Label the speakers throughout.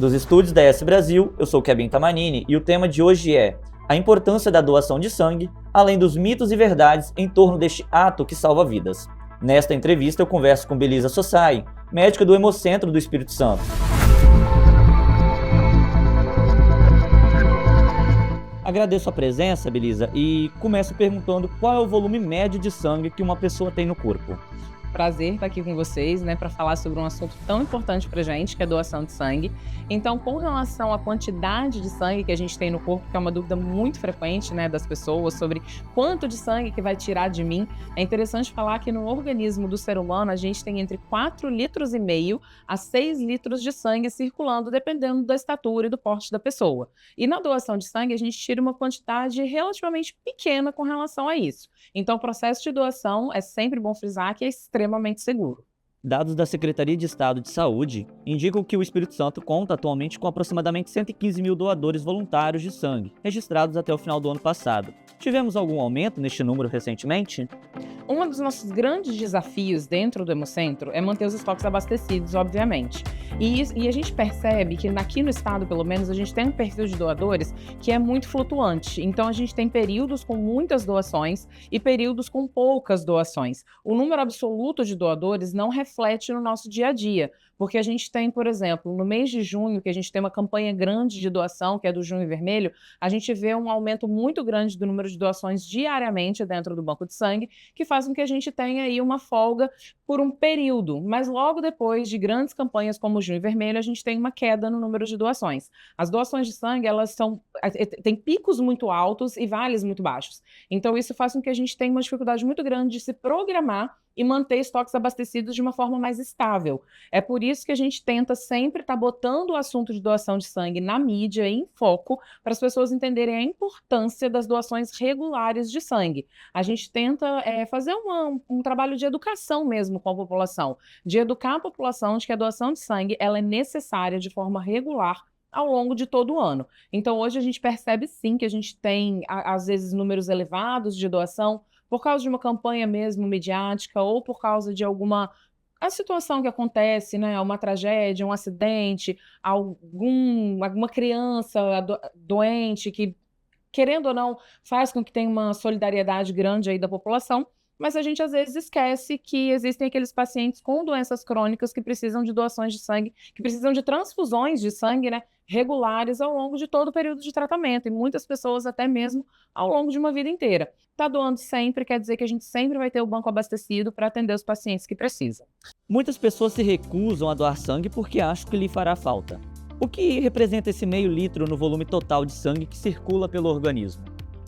Speaker 1: Dos estúdios da ES Brasil, eu sou Kevin Tamanini e o tema de hoje é a importância da doação de sangue, além dos mitos e verdades em torno deste ato que salva vidas. Nesta entrevista eu converso com Belisa Sossai, médica do Hemocentro do Espírito Santo. Agradeço a presença, Belisa, e começo perguntando qual é o volume médio de sangue que uma pessoa tem no corpo.
Speaker 2: Prazer estar aqui com vocês, para falar sobre um assunto tão importante pra gente, que é a doação de sangue. Então, com relação à quantidade de sangue que a gente tem no corpo, que é uma dúvida muito frequente, das pessoas, sobre quanto de sangue que vai tirar de mim, é interessante falar que no organismo do ser humano, a gente tem entre 4,5 litros a 6 litros de sangue circulando, dependendo da estatura e do porte da pessoa. E na doação de sangue, a gente tira uma quantidade relativamente pequena com relação a isso. Então, o processo de doação, é sempre bom frisar que é extremamente seguro.
Speaker 1: Dados da Secretaria de Estado de Saúde indicam que o Espírito Santo conta atualmente com aproximadamente 115 mil doadores voluntários de sangue, registrados até o final do ano passado. Tivemos algum aumento neste número recentemente?
Speaker 2: Um dos nossos grandes desafios dentro do Hemocentro é manter os estoques abastecidos, obviamente. E a gente percebe que aqui no estado, pelo menos, a gente tem um perfil de doadores que é muito flutuante. Então, a gente tem períodos com muitas doações e períodos com poucas doações. O número absoluto de doadores não reflete no nosso dia a dia, porque a gente tem, por exemplo, no mês de junho, que a gente tem uma campanha grande de doação, que é do Junho Vermelho, a gente vê um aumento muito grande do número de doações diariamente dentro do banco de sangue, que faz com que a gente tenha aí uma folga por um período, mas logo depois de grandes campanhas como o Junho Vermelho, a gente tem uma queda no número de doações. As doações de sangue, elas têm picos muito altos e vales muito baixos. Então, isso faz com que a gente tenha uma dificuldade muito grande de se programar e manter estoques abastecidos de uma forma mais estável. É por isso que a gente tenta sempre estar botando o assunto de doação de sangue na mídia, em foco, para as pessoas entenderem a importância das doações regulares de sangue. A gente tenta fazer um trabalho de educação mesmo com a população, de educar a população de que a doação de sangue ela é necessária de forma regular ao longo de todo o ano. Então, hoje a gente percebe sim que a gente tem, às vezes, números elevados de doação, por causa de uma campanha mesmo midiática ou por causa de alguma situação que acontece, uma tragédia, um acidente, alguma criança doente que, querendo ou não, faz com que tenha uma solidariedade grande aí da população, mas a gente às vezes esquece que existem aqueles pacientes com doenças crônicas que precisam de doações de sangue, que precisam de transfusões de sangue, regulares ao longo de todo o período de tratamento, e muitas pessoas até mesmo ao longo de uma vida inteira. Tá doando sempre quer dizer que a gente sempre vai ter o banco abastecido para atender os pacientes que precisam.
Speaker 1: Muitas pessoas se recusam a doar sangue porque acham que lhe fará falta. O que representa esse meio litro no volume total de sangue que circula pelo organismo?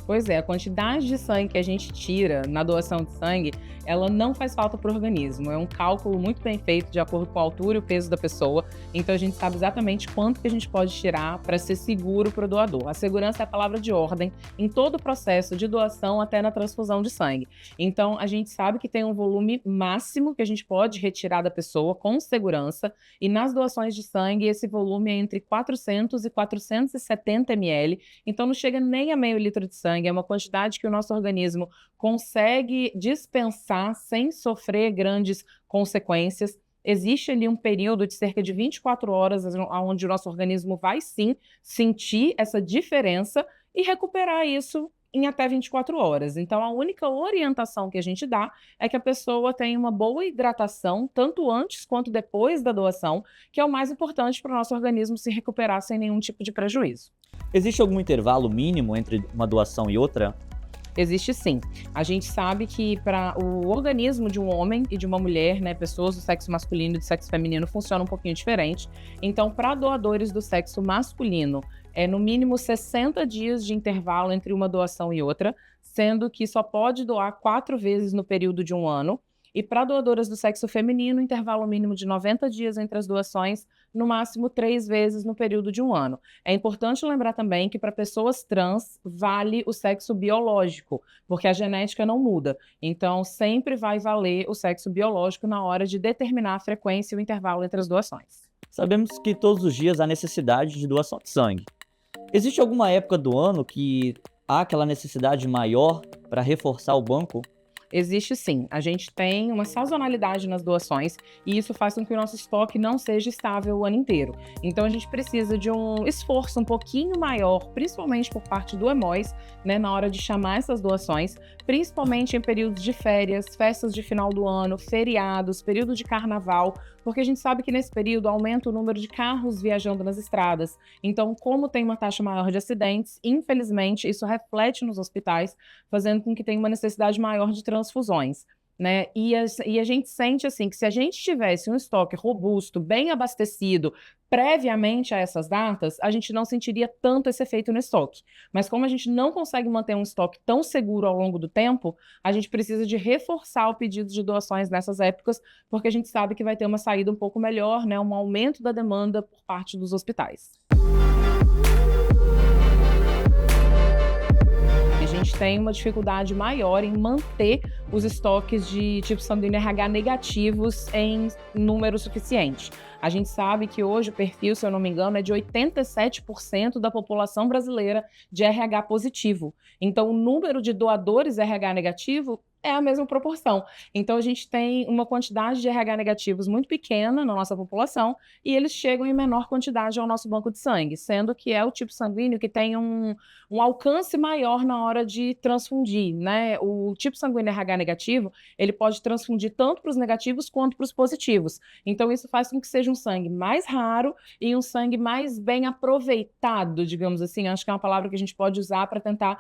Speaker 2: Pois é, a quantidade de sangue que a gente tira na doação de sangue, ela não faz falta para o organismo. É um cálculo muito bem feito de acordo com a altura e o peso da pessoa. Então a gente sabe exatamente quanto que a gente pode tirar para ser seguro para o doador. A segurança é a palavra de ordem em todo o processo de doação até na transfusão de sangue. Então a gente sabe que tem um volume máximo que a gente pode retirar da pessoa com segurança, e nas doações de sangue esse volume é entre 400 e 470 ml, então não chega nem a meio litro de sangue. É uma quantidade que o nosso organismo consegue dispensar sem sofrer grandes consequências. Existe ali um período de cerca de 24 horas onde o nosso organismo vai sim sentir essa diferença e recuperar isso em até 24 horas. Então, a única orientação que a gente dá é que a pessoa tenha uma boa hidratação, tanto antes quanto depois da doação, que é o mais importante para o nosso organismo se recuperar sem nenhum tipo de prejuízo.
Speaker 1: Existe algum intervalo mínimo entre uma doação e outra?
Speaker 2: Existe sim. A gente sabe que para o organismo de um homem e de uma mulher, pessoas do sexo masculino e do sexo feminino funciona um pouquinho diferente. Então, para doadores do sexo masculino, é no mínimo 60 dias de intervalo entre uma doação e outra, sendo que só pode doar 4 vezes no período de um ano. E para doadoras do sexo feminino, intervalo mínimo de 90 dias entre as doações, no máximo 3 vezes no período de um ano. É importante lembrar também que para pessoas trans vale o sexo biológico, porque a genética não muda. Então, sempre vai valer o sexo biológico na hora de determinar a frequência e o intervalo entre as doações.
Speaker 1: Sabemos que todos os dias há necessidade de doação de sangue. Existe alguma época do ano que há aquela necessidade maior para reforçar o banco?
Speaker 2: Existe sim. A gente tem uma sazonalidade nas doações e isso faz com que o nosso estoque não seja estável o ano inteiro. Então a gente precisa de um esforço um pouquinho maior, principalmente por parte do Hemóis, né, na hora de chamar essas doações, principalmente em períodos de férias, festas de final do ano, feriados, período de carnaval, porque a gente sabe que nesse período aumenta o número de carros viajando nas estradas. Então, como tem uma taxa maior de acidentes, infelizmente isso reflete nos hospitais, fazendo com que tenha uma necessidade maior de transfusões, né? E a gente sente assim que se a gente tivesse um estoque robusto, bem abastecido, previamente a essas datas, a gente não sentiria tanto esse efeito no estoque. Mas como a gente não consegue manter um estoque tão seguro ao longo do tempo, a gente precisa de reforçar o pedido de doações nessas épocas, porque a gente sabe que vai ter uma saída um pouco melhor, né? Um aumento da demanda por parte dos hospitais. A gente tem uma dificuldade maior em manter os estoques de tipo sanguíneo RH negativos em número suficiente. A gente sabe que hoje o perfil, se eu não me engano, é de 87% da população brasileira de RH positivo. Então, o número de doadores RH negativo é a mesma proporção. Então, a gente tem uma quantidade de RH negativos muito pequena na nossa população e eles chegam em menor quantidade ao nosso banco de sangue, sendo que é o tipo sanguíneo que tem um alcance maior na hora de transfundir, né? O tipo sanguíneo RH negativo, ele pode transfundir tanto para os negativos quanto para os positivos. Então, isso faz com que seja um sangue mais raro e um sangue mais bem aproveitado, digamos assim. Acho que é uma palavra que a gente pode usar para tentar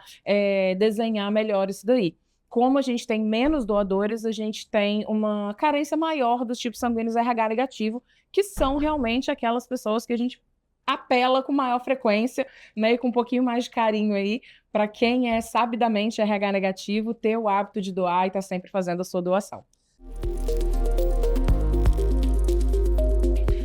Speaker 2: desenhar melhor isso daí. Como a gente tem menos doadores, a gente tem uma carência maior dos tipos sanguíneos RH negativo, que são realmente aquelas pessoas que a gente apela com maior frequência, né, e com um pouquinho mais de carinho aí, para quem é sabidamente RH negativo, ter o hábito de doar e estar sempre fazendo a sua doação.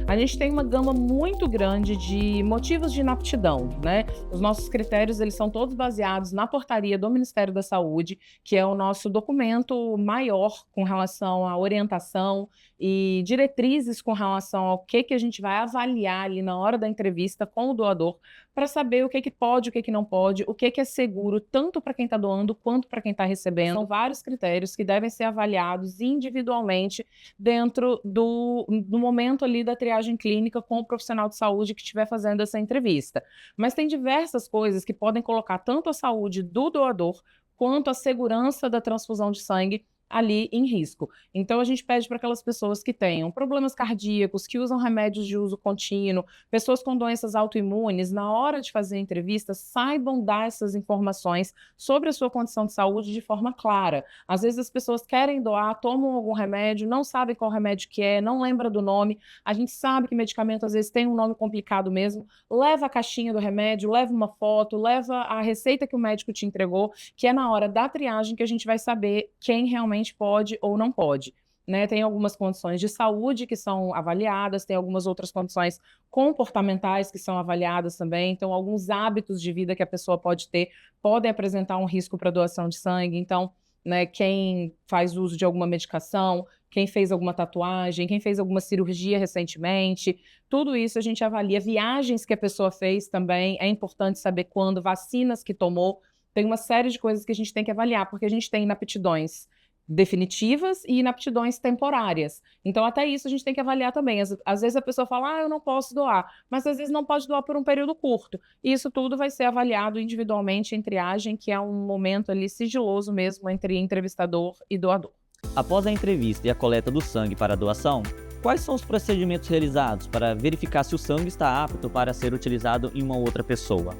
Speaker 2: A gente tem uma gama muito grande de motivos de inaptidão, né? Os nossos critérios, eles são todos baseados na portaria do Ministério da Saúde, que é o nosso documento maior com relação à orientação e diretrizes com relação ao que a gente vai avaliar ali na hora da entrevista com o doador, para saber o que pode, o que não pode, o que é seguro, tanto para quem está doando quanto para quem está recebendo. São vários critérios que devem ser avaliados individualmente dentro do momento ali da triagem clínica com o profissional de saúde que estiver fazendo essa entrevista. Mas tem diversas coisas que podem colocar tanto a saúde do doador quanto a segurança da transfusão de sangue ali em risco. Então, a gente pede para aquelas pessoas que tenham problemas cardíacos, que usam remédios de uso contínuo, pessoas com doenças autoimunes, na hora de fazer a entrevista, saibam dar essas informações sobre a sua condição de saúde de forma clara. Às vezes as pessoas querem doar, tomam algum remédio, não sabem qual remédio que é, não lembra do nome. A gente sabe que medicamento às vezes tem um nome complicado mesmo. Leva a caixinha do remédio, leva uma foto, leva a receita que o médico te entregou, que é na hora da triagem que a gente vai saber quem realmente pode ou não pode, né? Tem algumas condições de saúde que são avaliadas, tem algumas outras condições comportamentais que são avaliadas também, então alguns hábitos de vida que a pessoa pode ter podem apresentar um risco para doação de sangue. Então, né, quem faz uso de alguma medicação, quem fez alguma tatuagem, quem fez alguma cirurgia recentemente, tudo isso a gente avalia. Viagens que a pessoa fez também, é importante saber quando, vacinas que tomou, tem uma série de coisas que a gente tem que avaliar, porque a gente tem inaptidões definitivas e inaptidões temporárias. Então, até isso a gente tem que avaliar também. Às vezes a pessoa fala, eu não posso doar, mas às vezes não pode doar por um período curto. E isso tudo vai ser avaliado individualmente em triagem, que é um momento ali sigiloso mesmo entre entrevistador e doador.
Speaker 1: Após a entrevista e a coleta do sangue para a doação, quais são os procedimentos realizados para verificar se o sangue está apto para ser utilizado em uma outra pessoa?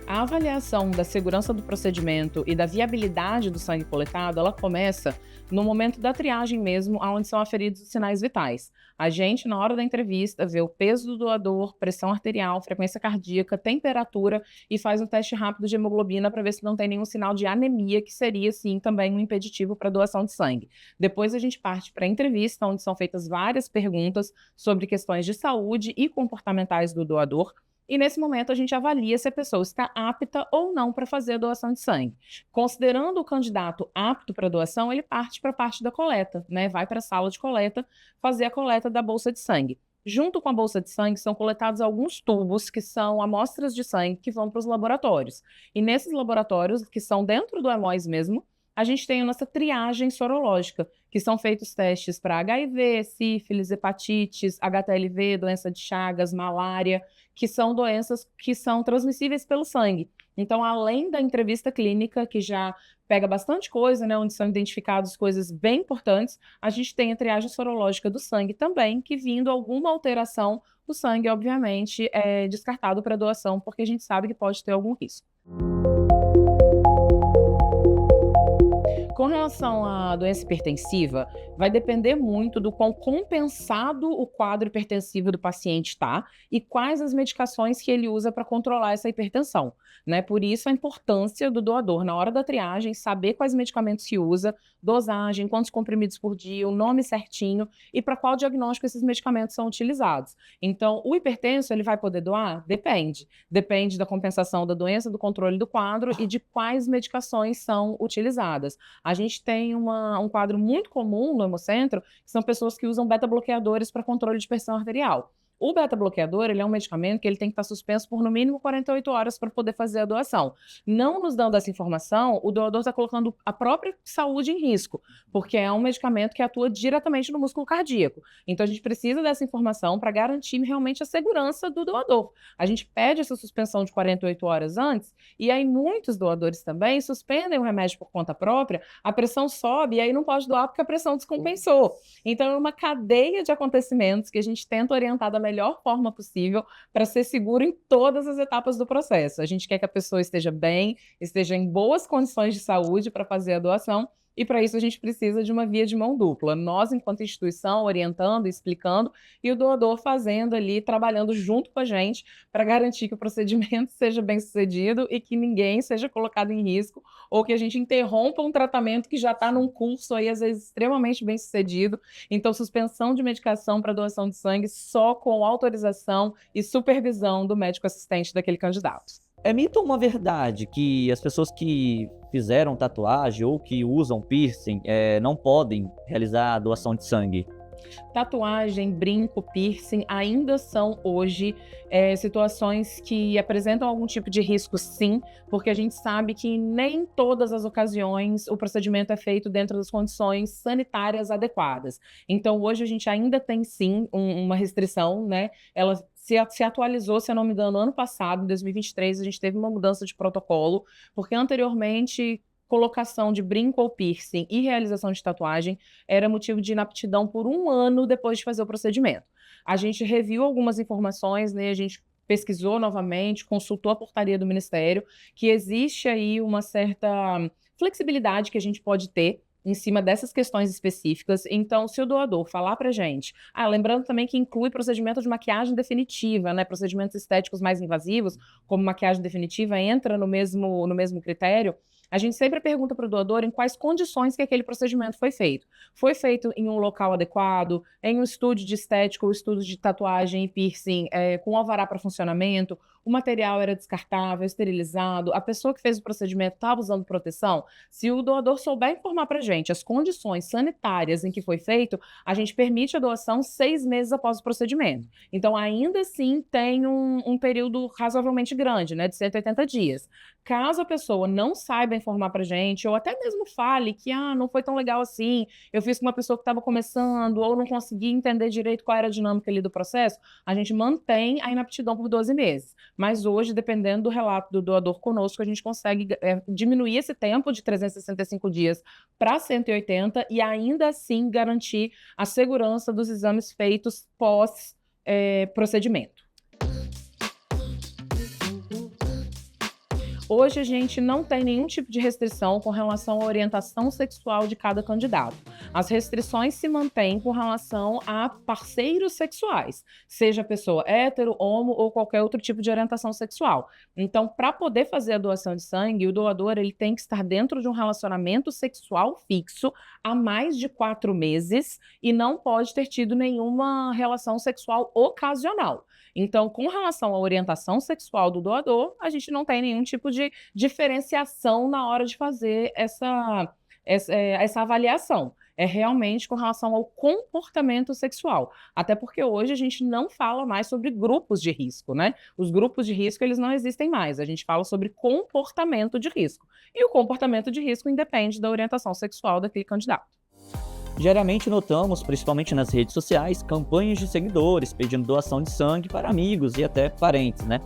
Speaker 2: A avaliação da segurança do procedimento e da viabilidade do sangue coletado, ela começa no momento da triagem mesmo, onde são aferidos os sinais vitais. A gente, na hora da entrevista, vê o peso do doador, pressão arterial, frequência cardíaca, temperatura e faz um teste rápido de hemoglobina para ver se não tem nenhum sinal de anemia, que seria, sim, também um impeditivo para doação de sangue. Depois a gente parte para a entrevista, onde são feitas várias perguntas sobre questões de saúde e comportamentais do doador. E nesse momento a gente avalia se a pessoa está apta ou não para fazer a doação de sangue. Considerando o candidato apto para doação, ele parte para a parte da coleta, né? Vai para a sala de coleta fazer a coleta da bolsa de sangue. Junto com a bolsa de sangue são coletados alguns tubos que são amostras de sangue que vão para os laboratórios. E nesses laboratórios, que são dentro do Hemóis mesmo, a gente tem a nossa triagem sorológica, que são feitos testes para HIV, sífilis, hepatites, HTLV, doença de Chagas, malária, que são doenças que são transmissíveis pelo sangue. Então, além da entrevista clínica, que já pega bastante coisa, né, onde são identificadas coisas bem importantes, a gente tem a triagem sorológica do sangue também, que vindo alguma alteração, o sangue, obviamente, é descartado para doação, porque a gente sabe que pode ter algum risco. Com relação à doença hipertensiva, vai depender muito do quão compensado o quadro hipertensivo do paciente está e quais as medicações que ele usa para controlar essa hipertensão, né? Por isso a importância do doador, na hora da triagem, saber quais medicamentos que usa, dosagem, quantos comprimidos por dia, o nome certinho e para qual diagnóstico esses medicamentos são utilizados. Então, o hipertenso, ele vai poder doar? Depende. Depende da compensação da doença, do controle do quadro e de quais medicações são utilizadas. A gente tem um quadro muito comum no Hemocentro, que são pessoas que usam beta-bloqueadores para controle de pressão arterial. O beta-bloqueador, ele é um medicamento que ele tem que estar suspenso por no mínimo 48 horas para poder fazer a doação. Não nos dando essa informação, o doador está colocando a própria saúde em risco, porque é um medicamento que atua diretamente no músculo cardíaco. Então, a gente precisa dessa informação para garantir realmente a segurança do doador. A gente pede essa suspensão de 48 horas antes, e aí muitos doadores também suspendem o remédio por conta própria, a pressão sobe e aí não pode doar porque a pressão descompensou. Então, é uma cadeia de acontecimentos que a gente tenta orientar da melhor forma possível para ser seguro em todas as etapas do processo. A gente quer que a pessoa esteja bem, esteja em boas condições de saúde para fazer a doação, e para isso a gente precisa de uma via de mão dupla. Nós, enquanto instituição, orientando, explicando, e o doador fazendo ali, trabalhando junto com a gente para garantir que o procedimento seja bem sucedido e que ninguém seja colocado em risco, ou que a gente interrompa um tratamento que já está num curso aí, às vezes, extremamente bem sucedido. Então, suspensão de medicação para doação de sangue só com autorização e supervisão do médico assistente daquele candidato.
Speaker 1: É mito ou uma verdade que as pessoas que fizeram tatuagem ou que usam piercing não podem realizar a doação de sangue?
Speaker 2: Tatuagem, brinco, piercing ainda são hoje situações que apresentam algum tipo de risco, sim, porque a gente sabe que nem em todas as ocasiões o procedimento é feito dentro das condições sanitárias adequadas. Então, hoje a gente ainda tem, sim, uma restrição, né? Ela se atualizou, se eu não me engano, ano passado, em 2023, a gente teve uma mudança de protocolo, porque anteriormente colocação de brinco ou piercing e realização de tatuagem era motivo de inaptidão por 1 ano depois de fazer o procedimento. A gente reviu algumas informações, né? A gente pesquisou novamente, consultou a portaria do Ministério, que existe aí uma certa flexibilidade que a gente pode ter em cima dessas questões específicas. Então, se o doador falar pra gente, lembrando também que inclui procedimento de maquiagem definitiva, né, procedimentos estéticos mais invasivos, como maquiagem definitiva, entra no mesmo critério, a gente sempre pergunta para o doador em quais condições que aquele procedimento foi feito. Foi feito em um local adequado, em um estúdio de estética ou estúdio de tatuagem e piercing com alvará para funcionamento, o material era descartável, esterilizado, a pessoa que fez o procedimento estava usando proteção. Se o doador souber informar para a gente as condições sanitárias em que foi feito, a gente permite a doação 6 meses após o procedimento. Então, ainda assim, tem um período razoavelmente grande, né, de 180 dias. Caso a pessoa não saiba informar pra gente, ou até mesmo fale que não foi tão legal assim, eu fiz com uma pessoa que estava começando, ou não consegui entender direito qual era a dinâmica ali do processo, a gente mantém a inaptidão por 12 meses. Mas hoje, dependendo do relato do doador conosco, a gente consegue diminuir esse tempo de 365 dias para 180 e ainda assim garantir a segurança dos exames feitos pós-procedimento. Hoje a gente não tem nenhum tipo de restrição com relação à orientação sexual de cada candidato. As restrições se mantêm com relação a parceiros sexuais, seja pessoa hétero, homo ou qualquer outro tipo de orientação sexual. Então, para poder fazer a doação de sangue, o doador ele tem que estar dentro de um relacionamento sexual fixo há mais de 4 meses e não pode ter tido nenhuma relação sexual ocasional. Então, com relação à orientação sexual do doador, a gente não tem nenhum tipo de diferenciação na hora de fazer essa avaliação. é realmente com relação ao comportamento sexual. Até porque hoje a gente não fala mais sobre grupos de risco, né? Os grupos de risco, eles não existem mais. A gente fala sobre comportamento de risco. E o comportamento de risco independe da orientação sexual daquele candidato.
Speaker 1: Diariamente notamos, principalmente nas redes sociais, campanhas de seguidores pedindo doação de sangue para amigos e até parentes, né?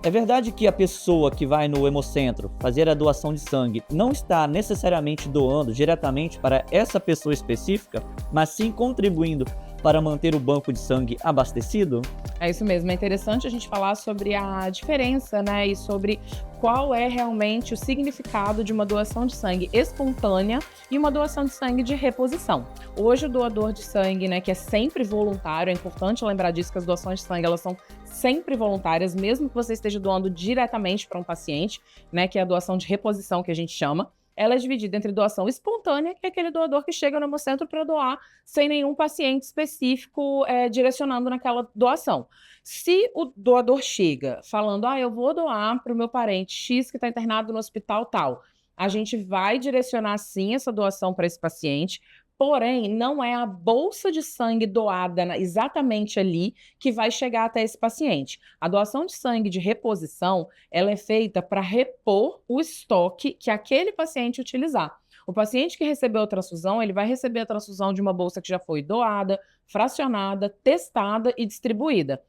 Speaker 1: É verdade que a pessoa que vai no Hemocentro fazer a doação de sangue não está necessariamente doando diretamente para essa pessoa específica, mas sim contribuindo para manter o banco de sangue abastecido?
Speaker 2: É isso mesmo, é interessante a gente falar sobre a diferença, né, e sobre qual é realmente o significado de uma doação de sangue espontânea e uma doação de sangue de reposição. Hoje o doador de sangue, né, que é sempre voluntário, é importante lembrar disso, que as doações de sangue, elas são sempre voluntárias, mesmo que você esteja doando diretamente para um paciente, né, que é a doação de reposição que a gente chama. Ela é dividida entre doação espontânea, que é aquele doador que chega no Hemocentro para doar sem nenhum paciente específico direcionando naquela doação. Se o doador chega falando, eu vou doar para o meu parente X que está internado no hospital tal, a gente vai direcionar sim essa doação para esse paciente, porém não é a bolsa de sangue doada exatamente ali que vai chegar até esse paciente. A doação de sangue de reposição, ela é feita para repor o estoque que aquele paciente utilizar. O paciente que recebeu a transfusão, ele vai receber a transfusão de uma bolsa que já foi doada, fracionada, testada e distribuída.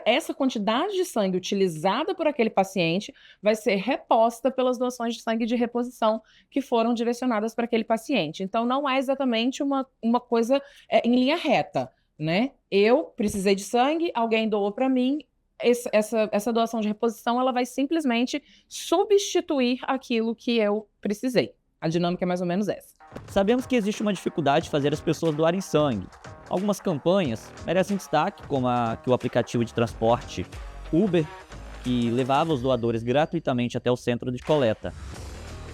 Speaker 2: Essa quantidade de sangue utilizada por aquele paciente vai ser reposta pelas doações de sangue de reposição que foram direcionadas para aquele paciente. Então, não é exatamente uma coisa em linha reta, né? Eu precisei de sangue, alguém doou para mim, essa doação de reposição ela vai simplesmente substituir aquilo que eu precisei. A dinâmica é mais ou menos essa.
Speaker 1: Sabemos que existe uma dificuldade de fazer as pessoas doarem sangue. Algumas campanhas merecem destaque, como a que o aplicativo de transporte Uber, que levava os doadores gratuitamente até o centro de coleta.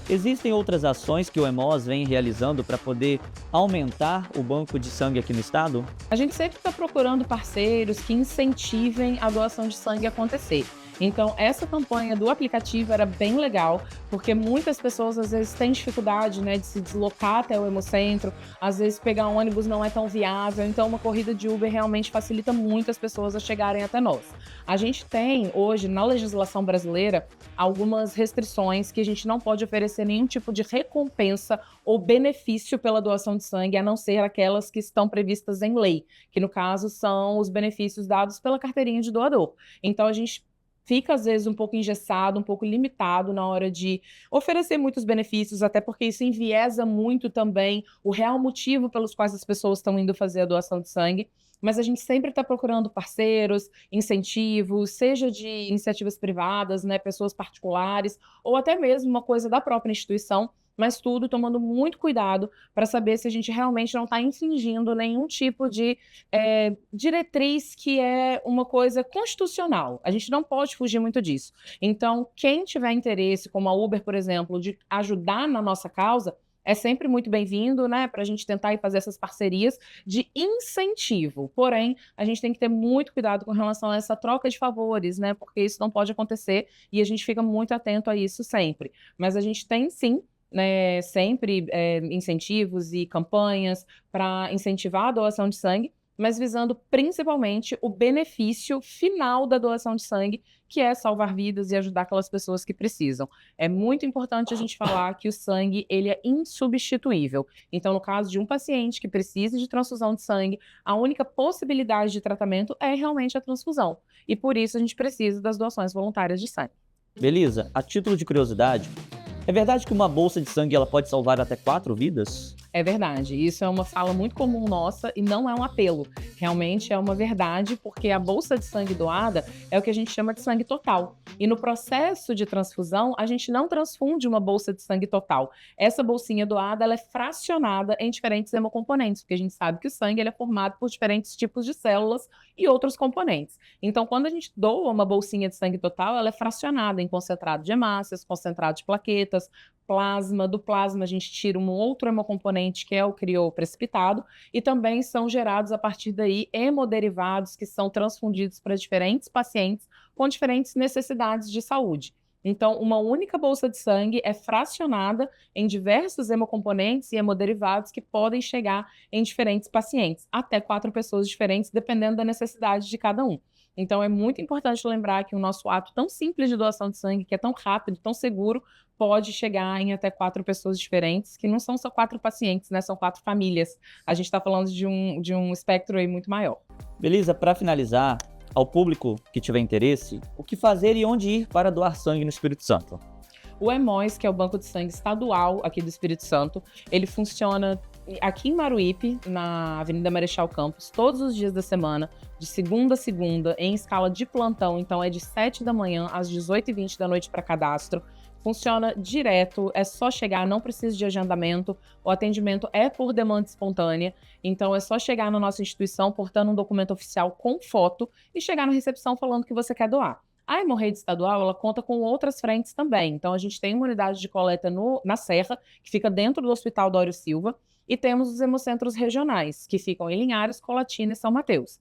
Speaker 1: Existem outras ações que o Hemós vem realizando para poder aumentar o banco de sangue aqui no estado?
Speaker 2: A gente sempre está procurando parceiros que incentivem a doação de sangue a acontecer. Então, essa campanha do aplicativo era bem legal, porque muitas pessoas às vezes têm dificuldade, né, de se deslocar até o Hemocentro, às vezes pegar um ônibus não é tão viável, então uma corrida de Uber realmente facilita muito as pessoas a chegarem até nós. A gente tem hoje, na legislação brasileira, algumas restrições que a gente não pode oferecer nenhum tipo de recompensa ou benefício pela doação de sangue, a não ser aquelas que estão previstas em lei, que no caso são os benefícios dados pela carteirinha de doador. Então a gente fica, às vezes, um pouco engessado, um pouco limitado na hora de oferecer muitos benefícios, até porque isso enviesa muito também o real motivo pelos quais as pessoas estão indo fazer a doação de sangue. Mas a gente sempre está procurando parceiros, incentivos, seja de iniciativas privadas, né, pessoas particulares, ou até mesmo uma coisa da própria instituição, mas tudo tomando muito cuidado para saber se a gente realmente não está infringindo nenhum tipo de diretriz que é uma coisa constitucional. A gente não pode fugir muito disso. Então, quem tiver interesse, como a Uber, por exemplo, de ajudar na nossa causa, é sempre muito bem-vindo, né, para a gente tentar ir fazer essas parcerias de incentivo. Porém, a gente tem que ter muito cuidado com relação a essa troca de favores, né, porque isso não pode acontecer e a gente fica muito atento a isso sempre. Mas a gente tem, sim, né, sempre incentivos e campanhas para incentivar a doação de sangue, mas visando principalmente o benefício final da doação de sangue, que é salvar vidas e ajudar aquelas pessoas que precisam. É muito importante a gente falar que o sangue ele é insubstituível. Então, no caso de um paciente que precisa de transfusão de sangue, a única possibilidade de tratamento é realmente a transfusão. E por isso a gente precisa das doações voluntárias de sangue.
Speaker 1: Beleza, a título de curiosidade, é verdade que uma bolsa de sangue ela pode salvar até 4 vidas?
Speaker 2: É verdade, isso é uma fala muito comum nossa e não é um apelo. Realmente é uma verdade, porque a bolsa de sangue doada é o que a gente chama de sangue total. E no processo de transfusão, a gente não transfunde uma bolsa de sangue total. Essa bolsinha doada ela é fracionada em diferentes hemocomponentes, porque a gente sabe que o sangue ele é formado por diferentes tipos de células e outros componentes. Então, quando a gente doa uma bolsinha de sangue total, ela é fracionada em concentrado de hemácias, concentrado de plaquetas, plasma. Do plasma a gente tira um outro hemocomponente que é o crioprecipitado e também são gerados a partir daí hemoderivados que são transfundidos para diferentes pacientes com diferentes necessidades de saúde. Então, uma única bolsa de sangue é fracionada em diversos hemocomponentes e hemoderivados que podem chegar em diferentes pacientes, até 4 pessoas diferentes, dependendo da necessidade de cada um. Então, é muito importante lembrar que o nosso ato tão simples de doação de sangue, que é tão rápido, tão seguro, pode chegar em até 4 pessoas diferentes, que não são só 4 pacientes, né? São 4 famílias. A gente está falando de um espectro aí muito maior.
Speaker 1: Beleza, para finalizar, ao público que tiver interesse, o que fazer e onde ir para doar sangue no Espírito Santo?
Speaker 2: O Hemóis, que é o Banco de Sangue Estadual aqui do Espírito Santo, ele funciona aqui em Maruípe, na Avenida Marechal Campos, todos os dias da semana, de segunda a segunda, em escala de plantão. Então é de 7 da manhã às 18h20 da noite para cadastro. Funciona direto, é só chegar, não precisa de agendamento. O atendimento é por demanda espontânea, então é só chegar na nossa instituição portando um documento oficial com foto e chegar na recepção falando que você quer doar. A hemorroide estadual, ela conta com outras frentes também. Então, a gente tem uma unidade de coleta na Serra, que fica dentro do Hospital Dório Silva, e temos os hemocentros regionais, que ficam em Linhares, Colatina e São Mateus.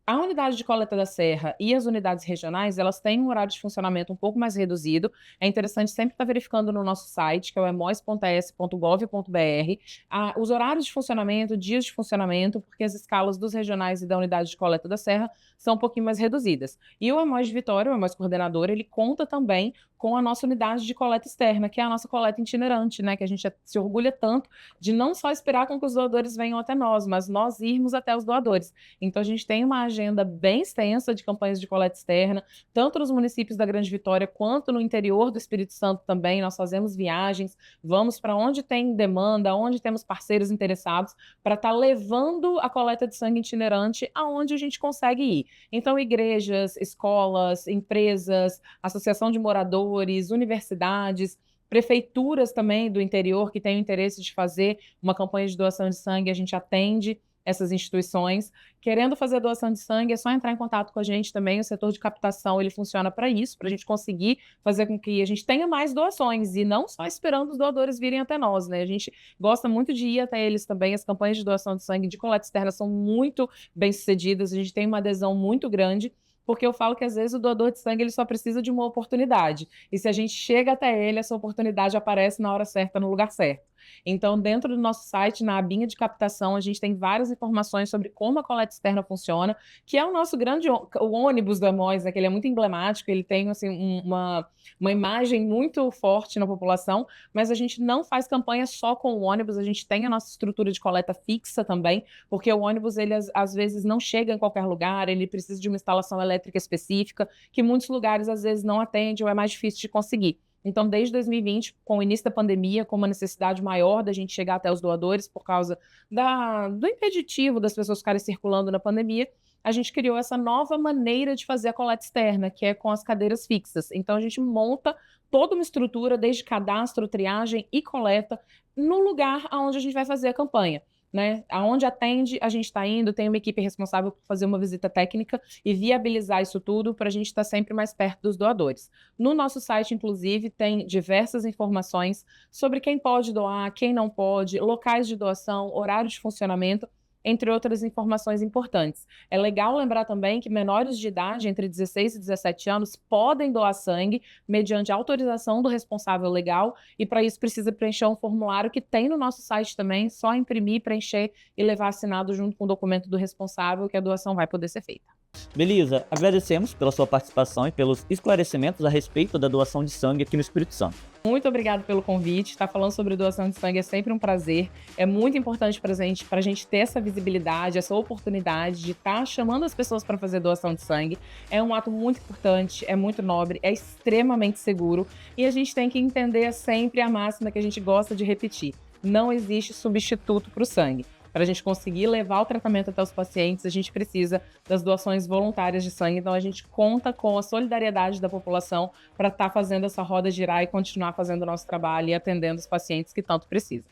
Speaker 2: A unidade de coleta da Serra e as unidades regionais, elas têm um horário de funcionamento um pouco mais reduzido. É interessante sempre estar verificando no nosso site, que é o hemois.es.gov.br, os horários de funcionamento, dias de funcionamento, porque as escalas dos regionais e da unidade de coleta da Serra são um pouquinho mais reduzidas. E o Hemóis de Vitória, o Hemóis Coordenador, ele conta também com a nossa unidade de coleta externa, que é a nossa coleta itinerante, né? Que a gente se orgulha tanto de não só esperar com que os doadores venham até nós, mas nós irmos até os doadores. Então, a gente tem uma agenda bem extensa de campanhas de coleta externa, tanto nos municípios da Grande Vitória quanto no interior do Espírito Santo também. Nós fazemos viagens, vamos para onde tem demanda, onde temos parceiros interessados, para estar levando a coleta de sangue itinerante aonde a gente consegue ir. Então, igrejas, escolas, empresas, associação de moradores, universidades, prefeituras também do interior que têm o interesse de fazer uma campanha de doação de sangue, a gente atende essas instituições. Querendo fazer doação de sangue, é só entrar em contato com a gente também. O setor de captação, ele funciona para isso, para a gente conseguir fazer com que a gente tenha mais doações e não só esperando os doadores virem até nós, né? A gente gosta muito de ir até eles também. As campanhas de doação de sangue de coleta externa são muito bem-sucedidas, a gente tem uma adesão muito grande, porque eu falo que às vezes o doador de sangue ele só precisa de uma oportunidade. E se a gente chega até ele, essa oportunidade aparece na hora certa, no lugar certo. Então, dentro do nosso site, na abinha de captação, a gente tem várias informações sobre como a coleta externa funciona, que é o nosso grande o ônibus do Hemóis, né, que ele é muito emblemático, ele tem assim, uma imagem muito forte na população, mas a gente não faz campanha só com o ônibus, a gente tem a nossa estrutura de coleta fixa também, porque o ônibus, ele às vezes não chega em qualquer lugar, ele precisa de uma instalação elétrica específica, que muitos lugares às vezes não atende ou é mais difícil de conseguir. Então, desde 2020, com o início da pandemia, com uma necessidade maior da gente chegar até os doadores por causa do impeditivo das pessoas ficarem circulando na pandemia, a gente criou essa nova maneira de fazer a coleta externa, que é com as cadeiras fixas. Então, a gente monta toda uma estrutura, desde cadastro, triagem e coleta, no lugar onde a gente vai fazer a campanha. Né? Aonde atende, a gente está indo, tem uma equipe responsável por fazer uma visita técnica e viabilizar isso tudo para a gente estar sempre mais perto dos doadores. No nosso site, inclusive, tem diversas informações sobre quem pode doar, quem não pode, locais de doação, horário de funcionamento, entre outras informações importantes. É legal lembrar também que menores de idade, entre 16 e 17 anos, podem doar sangue mediante autorização do responsável legal, e para isso precisa preencher um formulário que tem no nosso site também, só imprimir, preencher e levar assinado junto com o documento do responsável que a doação vai poder ser feita.
Speaker 1: Beleza, agradecemos pela sua participação e pelos esclarecimentos a respeito da doação de sangue aqui no Espírito Santo.
Speaker 2: Muito obrigada pelo convite. Estar falando sobre doação de sangue é sempre um prazer. É muito importante para a gente ter essa visibilidade, essa oportunidade de estar chamando as pessoas para fazer doação de sangue. É um ato muito importante, é muito nobre, é extremamente seguro e a gente tem que entender sempre a máxima que a gente gosta de repetir. Não existe substituto para o sangue. Para a gente conseguir levar o tratamento até os pacientes, a gente precisa das doações voluntárias de sangue. Então, a gente conta com a solidariedade da população para estar fazendo essa roda girar e continuar fazendo o nosso trabalho e atendendo os pacientes que tanto precisam.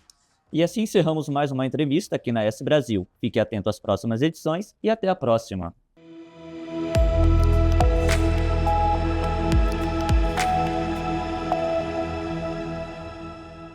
Speaker 1: E assim encerramos mais uma entrevista aqui na S Brasil. Fique atento às próximas edições e até a próxima.